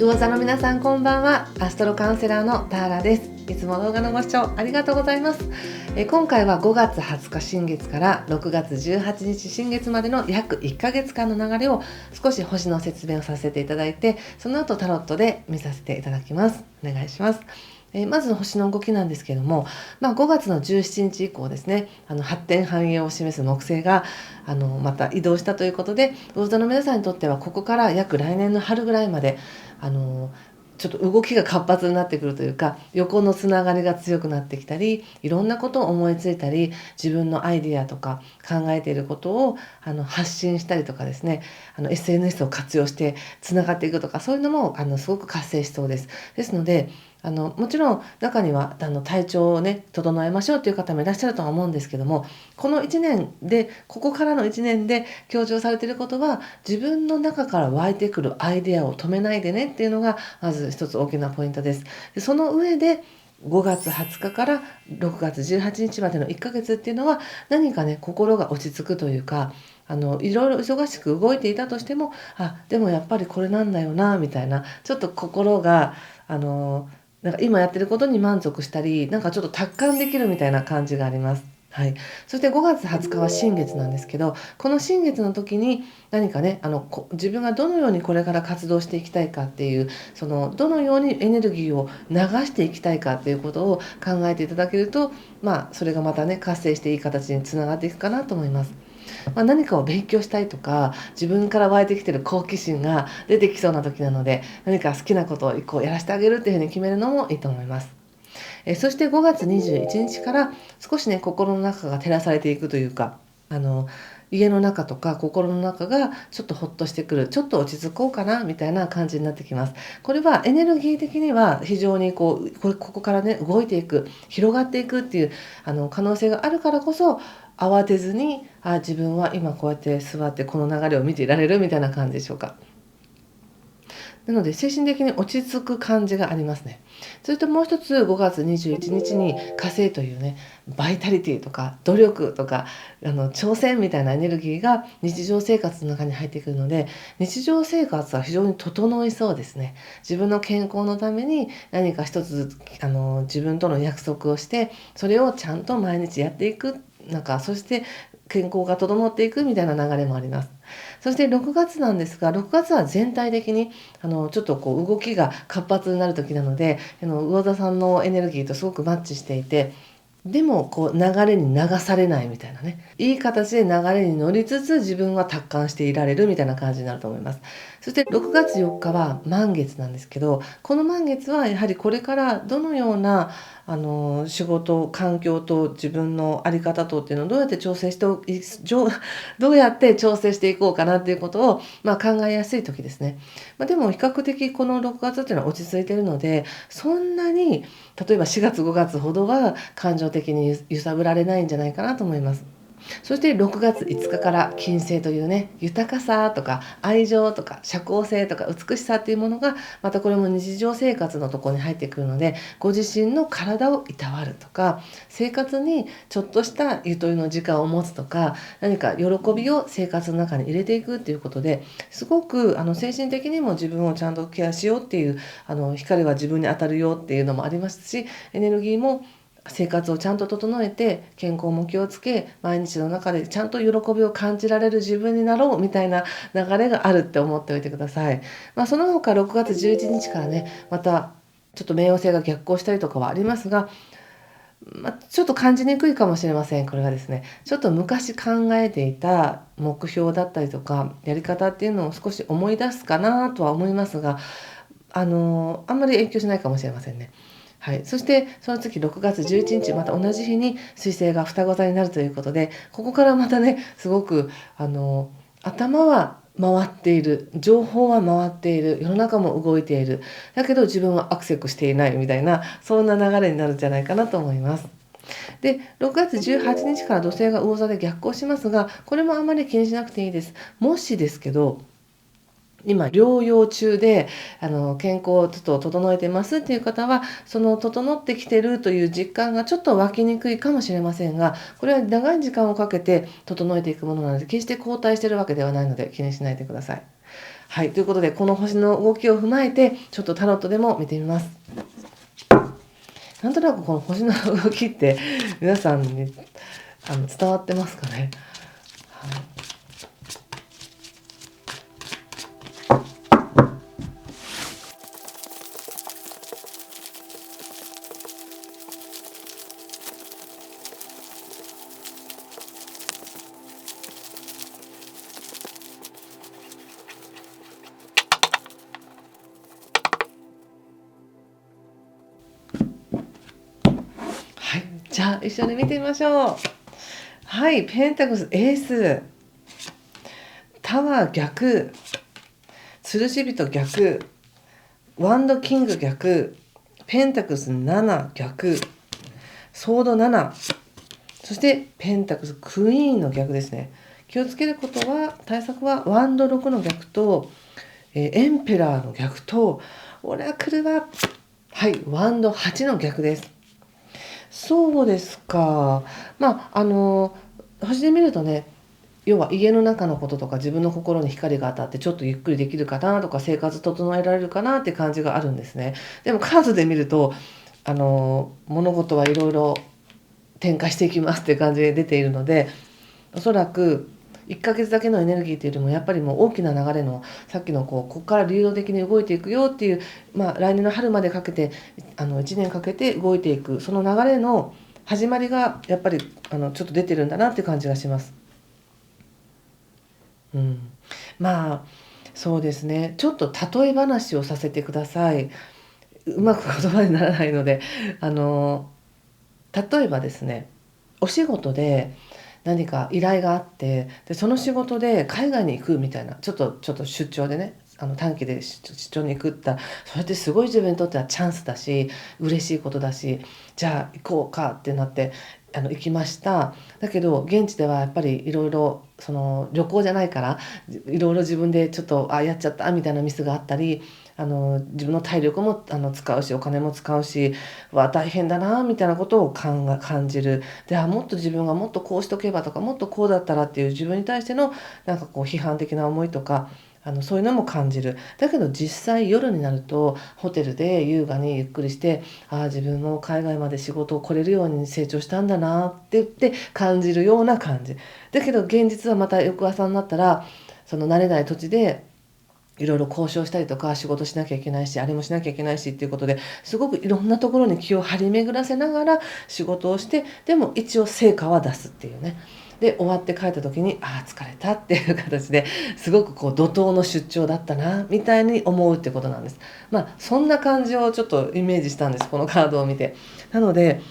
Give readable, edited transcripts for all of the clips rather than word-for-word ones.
魚座の皆さんこんばんは。アストロカウンセラーのターラです。いつも動画のご視聴ありがとうございます。今回は5月20日新月から6月18日新月までの約1ヶ月間の流れを少し星の説明をさせていただいて、その後タロットで見させていただきます。お願いします。まず星の動きなんですけども、5月の17日以降ですね、発展繁栄を示す木星がまた移動したということで、魚座の皆さんにとってはここから約来年の春ぐらいまでちょっと動きが活発になってくるというか、横のつながりが強くなってきたり、いろんなことを思いついたり、自分のアイディアとか考えていることを発信したりとかですね、SNS を活用してつながっていくとか、そういうのもすごく活性しそうです。ですのでもちろん中には体調をね整えましょうという方もいらっしゃるとは思うんですけども、この1年でここからの1年で強調されていることは、自分の中から湧いてくるアイデアを止めないでねっていうのがまず一つ大きなポイントです。でその上で5月20日から6月18日までの1ヶ月っていうのは、何かね心が落ち着くというか、いろいろ忙しく動いていたとしても、でもやっぱりこれなんだよなみたいな、ちょっと心がなんか今やってることに満足したり、なんかちょっと達観できるみたいな感じがあります。はい、そして5月20日は新月なんですけど、この新月の時に何かね自分がどのようにこれから活動していきたいかっていう、どのようにエネルギーを流していきたいかっていうことを考えていただけると、それがまたね活性していい形につながっていくかなと思います。何かを勉強したいとか、自分から湧いてきてる好奇心が出てきそうな時なので、何か好きなことを一個やらせてあげるっていうふうに決めるのもいいと思います。そして5月21日から少しね心の中が照らされていくというか、家の中とか心の中がちょっとほっとしてくる、ちょっと落ち着こうかなみたいな感じになってきます。これはエネルギー的には非常にここからね動いていく、広がっていくっていう可能性があるからこそ、慌てずに自分は今こうやって座ってこの流れを見ていられるみたいな感じでしょうか。なので精神的に落ち着く感じがありますね。それともう一つ、5月21日に火星というね、バイタリティとか努力とか挑戦みたいなエネルギーが日常生活の中に入ってくるので、日常生活は非常に整いそうですね。自分の健康のために何か一つ自分との約束をして、それをちゃんと毎日やっていく、そして健康が整っていくみたいな流れもあります。そして6月なんですが、6月は全体的にちょっと動きが活発になる時なので、魚座さんのエネルギーとすごくマッチしていて、でも流れに流されないみたいなね、いい形で流れに乗りつつ自分は達観していられるみたいな感じになると思います。そして6月4日は満月なんですけど、この満月はやはりこれからどのような仕事環境と自分の在り方とっていうのをどうやってどうやって調整していこうかなっていうことを、考えやすい時ですね。でも比較的この6月っていうのは落ち着いているので、そんなに例えば4月5月ほどは感情的に揺さぶられないんじゃないかなと思います。そして6月5日から金星というね、豊かさとか愛情とか社交性とか美しさっていうものが、またこれも日常生活のところに入ってくるので、ご自身の体をいたわるとか、生活にちょっとしたゆとりの時間を持つとか、何か喜びを生活の中に入れていくっていうことで、すごく精神的にも自分をちゃんとケアしようっていう、光は自分に当たるよっていうのもありますし、エネルギーも生活をちゃんと整えて健康も気をつけ、毎日の中でちゃんと喜びを感じられる自分になろうみたいな流れがあるって思っておいてください。その他6月11日からね、またちょっと冥王星が逆行したりとかはありますが、ちょっと感じにくいかもしれません。これはですね、ちょっと昔考えていた目標だったりとかやり方っていうのを少し思い出すかなとは思いますが、あんまり影響しないかもしれませんね。はい、そしてその次6月11日、また同じ日に水星が双子座になるということで、ここからまたねすごく頭は回っている、情報は回っている、世の中も動いている、だけど自分はアクセスしていないみたいな、そんな流れになるんじゃないかなと思います。で6月18日から土星が魚座で逆行しますが、これもあまり気にしなくていいです。もしですけど今療養中で健康をちょっと整えてますっていう方は、その整ってきてるという実感がちょっと湧きにくいかもしれませんが、これは長い時間をかけて整えていくものなので、決して後退してるわけではないので気にしないでください。はい、ということでこの星の動きを踏まえてちょっとタロットでも見てみます。なんとなくこの星の動きって皆さんに伝わってますかね。はい、はい、じゃあ一緒に見てみましょう。はい、ペンタクスエース、タワー逆、吊るし人逆、ワンドキング逆、ペンタクス7逆、ソード7、そしてペンタクスクイーンの逆ですね。気をつけることは、対策はワンド6の逆と、エンペラーの逆と、オラクルは、はい、ワンド8の逆です。そうですか。星で見るとね、要は家の中のこととか自分の心に光が当たってちょっとゆっくりできるかなとか生活整えられるかなって感じがあるんですね。でもカードで見ると物事はいろいろ展開していきますっていう感じで出ているので、おそらく1ヶ月だけのエネルギーというよりもやっぱりもう大きな流れのさっきのここから流動的に動いていくよっていう、来年の春までかけて1年かけて動いていくその流れの始まりがやっぱりちょっと出てるんだなっていう感じがします。うん、まあそうですね。ちょっと例え話をさせてください。うまく言葉にならないので、あの例えばですね、お仕事で何か依頼があって、でその仕事で海外に行くみたいな、ちょっと出張でね、短期で出張に行くったら、それってすごい自分にとってはチャンスだし、嬉しいことだし、じゃあ行こうかってなって行きました。だけど現地ではやっぱりいろいろその旅行じゃないからいろいろ自分でちょっとやっちゃったみたいなミスがあったり、自分の体力も使うしお金も使うし、大変だなみたいなことを感じる。でもっと自分がもっとこうしとけばとかもっとこうだったらっていう自分に対してのなんかこう批判的な思いとかそういうのも感じる。だけど実際夜になるとホテルで優雅にゆっくりして、自分も海外まで仕事を来れるように成長したんだなって言って感じるような感じ。だけど現実はまた翌朝になったらその慣れない土地でいろいろ交渉したりとか仕事しなきゃいけないしあれもしなきゃいけないしっていうことですごくいろんなところに気を張り巡らせながら仕事をして、でも一応成果は出すっていうね。で終わって帰った時に疲れたっていう形ですごくこう怒涛の出張だったなみたいに思うってことなんです。そんな感じをちょっとイメージしたんです、このカードを見て。なので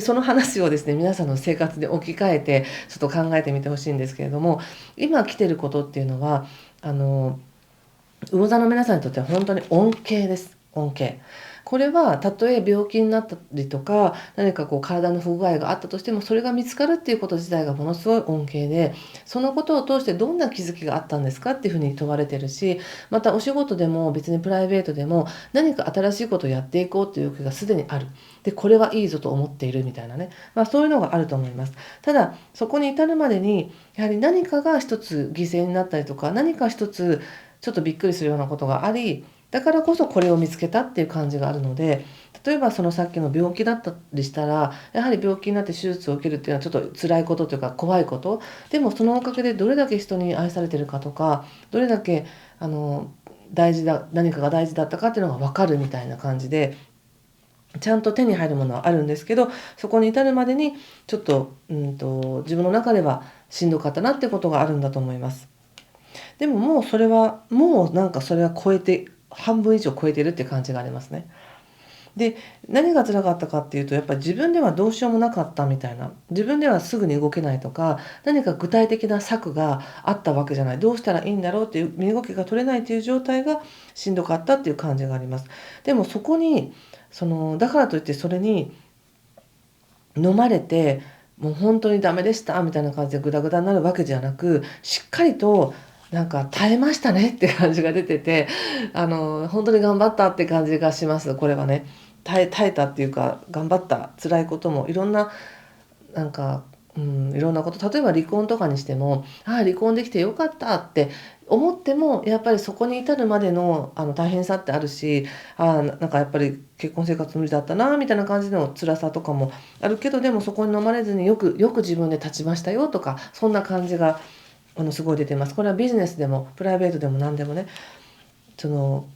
その話をですね皆さんの生活で置き換えてちょっと考えてみてほしいんですけれども、今来てることっていうのは魚座の皆さんにとっては本当に恩恵です。恩恵。これはたとえ病気になったりとか何かこう体の不具合があったとしてもそれが見つかるっていうこと自体がものすごい恩恵で、そのことを通してどんな気づきがあったんですかっていうふうに問われてるし、またお仕事でも別にプライベートでも何か新しいことをやっていこうという欲がすでにある。でこれはいいぞと思っているみたいなね、そういうのがあると思います。ただそこに至るまでにやはり何かが一つ犠牲になったりとか何か一つちょっとびっくりするようなことがあり、だからこそこれを見つけたっていう感じがあるので、例えばそのさっきの病気だったりしたらやはり病気になって手術を受けるっていうのはちょっと辛いことというか怖いこと、でもそのおかげでどれだけ人に愛されてるかとかどれだけ何かが大事だったかっていうのが分かるみたいな感じで、ちゃんと手に入るものはあるんですけど、そこに至るまでにちょっと自分の中ではしんどかったなってことがあるんだと思います。でももうそれはもうなんかそれは超えて半分以上超えてるって感じがありますね。で何が辛かったかっていうとやっぱり自分ではどうしようもなかったみたいな、自分ではすぐに動けないとか何か具体的な策があったわけじゃない、どうしたらいいんだろうっていう身動きが取れないという状態がしんどかったっていう感じがあります。でもそこにだからといってそれに飲まれてもう本当にダメでしたみたいな感じでグダグダになるわけじゃなく、しっかりとなんか耐えましたねって感じが出てて、本当に頑張ったって感じがします。これはね耐えたっていうか頑張った辛いこともいろんななんかいろんなこと、例えば離婚とかにしても、離婚できてよかったって思っても、やっぱりそこに至るまでの大変さってあるし、なんかやっぱり結婚生活無理だったなみたいな感じの辛さとかもあるけど、でもそこに飲まれずによく自分で立ちましたよとか、そんな感じがすごい出てます。これはビジネスでもプライベートでも何でもね、その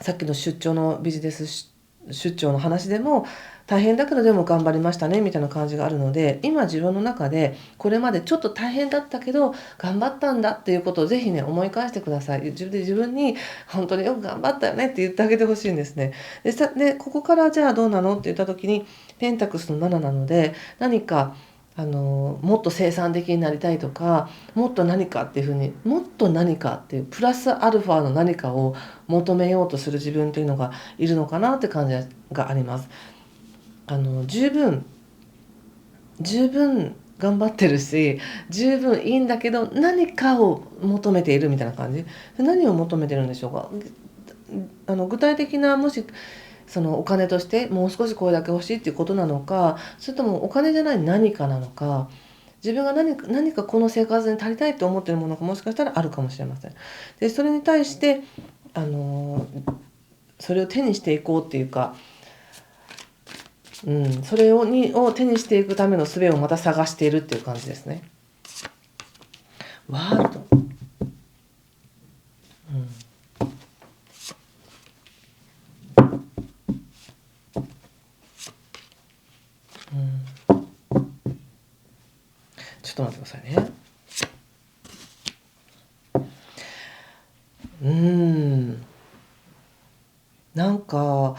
さっきの出張のビジネス出張の話でも、大変だけどでも頑張りましたねみたいな感じがあるので、今自分の中でこれまでちょっと大変だったけど頑張ったんだっていうことをぜひね思い返してください。自分に本当によく頑張ったよねって言ってあげてほしいんですね。でここからじゃあどうなのって言った時に、ペンタクスの7なので、何かもっと生産的になりたいとか、もっと何かっていうふうに、もっと何かっていうプラスアルファの何かを求めようとする自分というのがいるのかなって感じがあります。十分頑張ってるし、十分いいんだけど何かを求めているみたいな感じ。何を求めてるんでしょうか。具体的な、もしそのお金としてもう少しこれだけ欲しいっていうことなのか、それともお金じゃない何かなのか、自分が何かこの生活に足りたいと思っているものがもしかしたらあるかもしれません。でそれに対してそれを手にしていこうっていうか、それを手にしていくための術をまた探しているっていう感じですね。ワールド、ちょっと待ってくださいね。なんか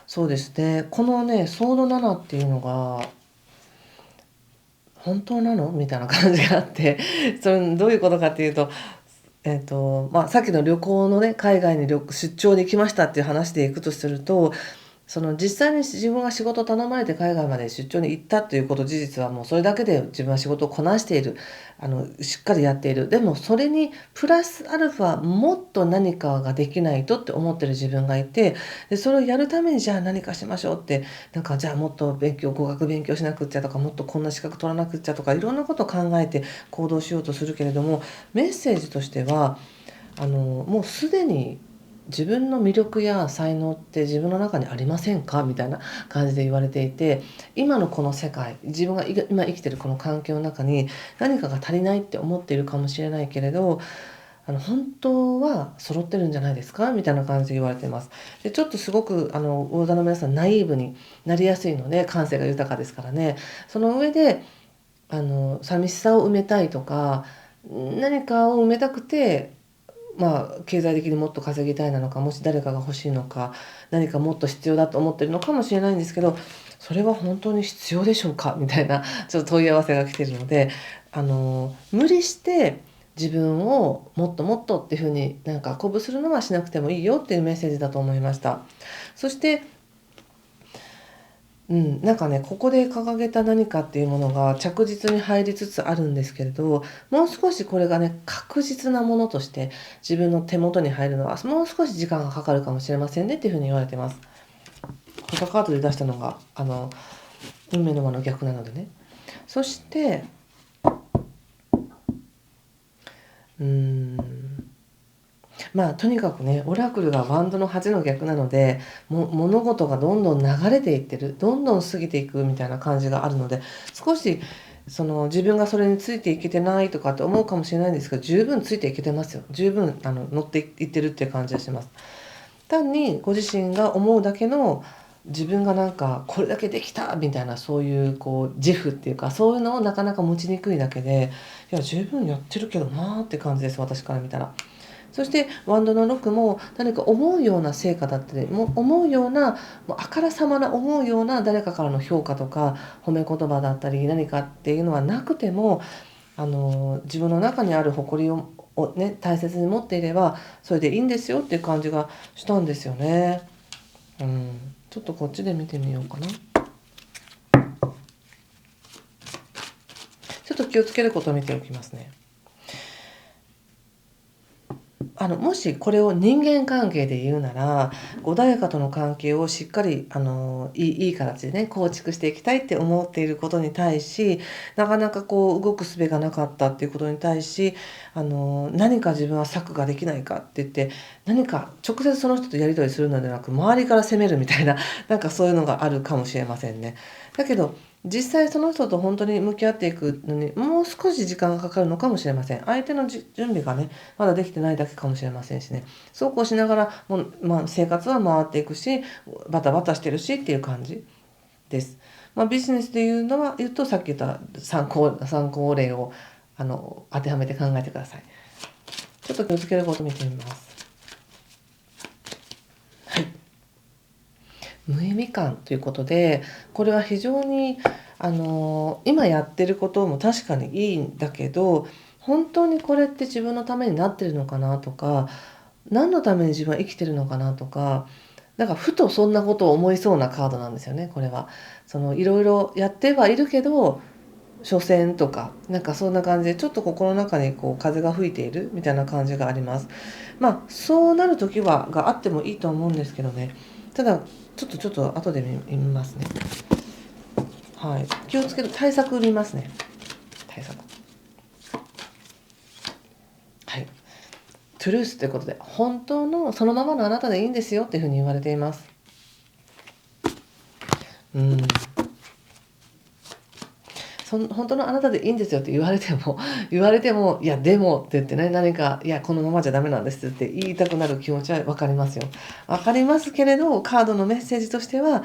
そうですね、このねソード7っていうのが本当なのみたいな感じがあってそれどういうことかっていうと、さっきの旅行のね、海外に出張で行きましたっていう話でいくとすると、その実際に自分が仕事を頼まれて海外まで出張に行ったということ、事実はもうそれだけで自分は仕事をこなしている、しっかりやっている。でもそれにプラスアルファもっと何かができないとって思ってる自分がいて、でそれをやるためにじゃあ何かしましょうって、なんかじゃあもっと語学勉強しなくっちゃとか、もっとこんな資格取らなくっちゃとか、いろんなことを考えて行動しようとするけれども、メッセージとしてはもうすでに自分の魅力や才能って自分の中にありませんかみたいな感じで言われていて、今のこの世界、自分が今生きてるこの環境の中に何かが足りないって思っているかもしれないけれど、本当は揃ってるんじゃないですかみたいな感じで言われています。でちょっとすごく大座の皆さんナイーブになりやすいので、感性が豊かですからね。その上で寂しさを埋めたいとか、何かを埋めたくて、経済的にもっと稼ぎたいなのか、もし誰かが欲しいのか、何かもっと必要だと思ってるのかもしれないんですけど、それは本当に必要でしょうかみたいなちょっと問い合わせが来てるので、無理して自分をもっともっとっていうふうになんか鼓舞するのはしなくてもいいよっていうメッセージだと思いました。そしてなんかね、ここで掲げた何かっていうものが着実に入りつつあるんですけれど、もう少しこれがね、確実なものとして自分の手元に入るのはもう少し時間がかかるかもしれませんねっていうふうに言われてます。このカードで出したのが運命の輪の逆なのでね。そしてとにかくね、オラクルがワンドの8の逆なので、物事がどんどん流れていってる、どんどん過ぎていくみたいな感じがあるので、少し自分がそれについていけてないとかって思うかもしれないんですけど、十分ついていけてますよ。十分乗っていってるっていう感じがします。単にご自身が思うだけの、自分がなんかこれだけできたみたいな、そういう自負っていうか、そういうのをなかなか持ちにくいだけで、いや十分やってるけどなーって感じです、私から見たら。そしてワンドの6も何か思うような成果だったり、思うような、もうあからさまな思うような誰かからの評価とか褒め言葉だったり何かっていうのはなくても、自分の中にある誇りをね、大切に持っていればそれでいいんですよっていう感じがしたんですよね。ちょっとこっちで見てみようかな。ちょっと気をつけることを見ておきますね。もしこれを人間関係で言うなら、誰かとの関係をしっかりいい形でね構築していきたいって思っていることに対し、なかなかこう動く術がなかったっていうことに対し、何か自分は策ができないかって言って、何か直接その人とやり取りするのではなく周りから責めるみたいな、なんかそういうのがあるかもしれませんね。だけど実際その人と本当に向き合っていくのにもう少し時間がかかるのかもしれません。相手の準備がねまだできてないだけかもしれませんしね。そうこうしながらもう、生活は回っていくし、バタバタしてるしっていう感じです。ビジネスで言うとさっき言った参考例を当てはめて考えてください。ちょっと気をつけることを見てみます。はい。無意味感ということで、これは非常に今やってることも確かにいいんだけど、本当にこれって自分のためになってるのかなとか、何のために自分は生きてるのかなとか、なんかふとそんなことを思いそうなカードなんですよね、これは。いろいろやってはいるけど、所詮とか、なんかそんな感じで、ちょっと心の中にこう風が吹いているみたいな感じがあります。そうなる時があってもいいと思うんですけどね。ただ、ちょっと後で見ますね。はい。気をつける対策見ますね。対策。はい。トゥルースということで、本当のそのままのあなたでいいんですよっていうふうに言われています。本当のあなたでいいんですよって言われてもいやでもって言ってね、何かいやこのままじゃダメなんですって言いたくなる気持ちは分かりますよ。分かりますけれど、カードのメッセージとしては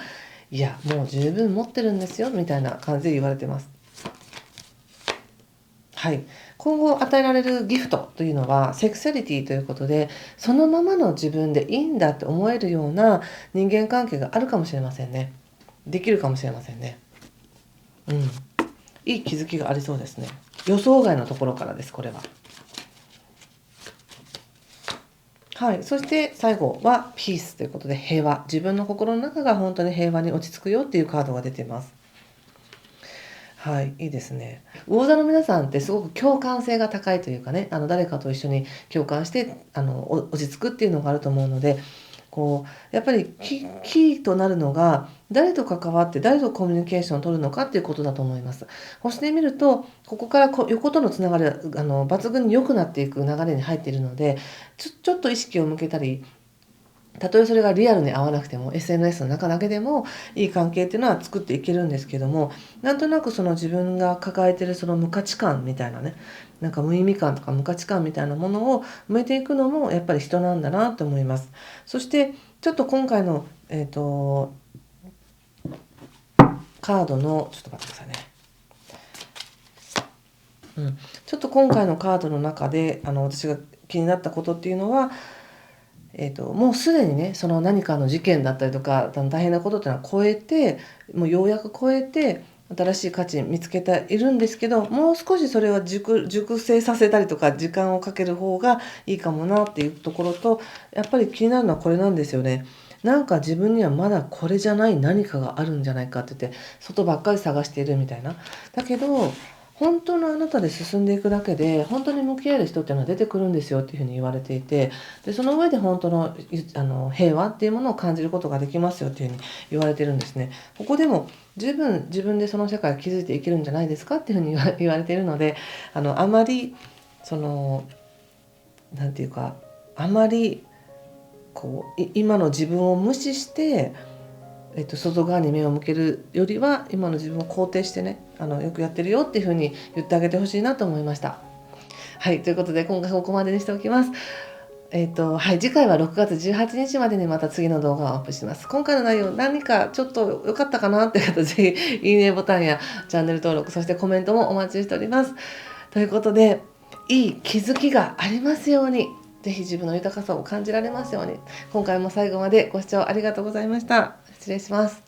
いやもう十分持ってるんですよみたいな感じで言われてます。はい、今後与えられるギフトというのはセクシャリティということで、そのままの自分でいいんだって思えるような人間関係があるかもしれませんね。できるかもしれませんね。いい気づきがありそうですね。予想外のところからです、これは。はい、そして最後はピースということで平和。自分の心の中が本当に平和に落ち着くよっていうカードが出ています。はい、いいですね。魚座の皆さんってすごく共感性が高いというかね、誰かと一緒に共感して落ち着くっていうのがあると思うので、やっぱりキーとなるのが誰と関わって誰とコミュニケーションを取るのかっていうことだと思います。星で見るとここから横とのつながりが抜群に良くなっていく流れに入っているので、ちょっと意識を向けたり、たとえそれがリアルに合わなくても SNS の中だけでもいい関係っていうのは作っていけるんですけども、なんとなくその自分が抱えてるその無価値観みたいなね、なんか無意味感とか無価値観みたいなものを埋めていくのもやっぱり人なんだなと思います。そしてちょっと今回の、カードのちょっと待ってくださいね。ちょっと今回のカードの中で私が気になったことっていうのは、もうすでにねその何かの事件だったりとか大変なことっていうのは超えて、もうようやく超えて新しい価値見つけているんですけど、もう少しそれは熟成させたりとか時間をかける方がいいかもなっていうところと、やっぱり気になるのはこれなんですよね。なんか自分にはまだこれじゃない何かがあるんじゃないかって言って外ばっかり探しているみたいな。だけど本当のあなたで進んでいくだけで本当に向き合える人っていうのは出てくるんですよっていうふうに言われていて、でその上で本当の平和っていうものを感じることができますよっていうふうに言われてるんですね。ここでも十分自分でその世界を築いていけるんじゃないですかっていうふうに言われているので、あまりなんていうか、あまり今の自分を無視して外側に目を向けるよりは今の自分を肯定してね、よくやってるよっていうふうに言ってあげてほしいなと思いました。はい、ということで今回ここまでにしておきます。はい、次回は6月18日までにまた次の動画をアップします。今回の内容何かちょっと良かったかなって方、ぜひいいねボタンやチャンネル登録、そしてコメントもお待ちしております。ということで、いい気づきがありますように、ぜひ自分の豊かさを感じられますように。今回も最後までご視聴ありがとうございました。失礼します。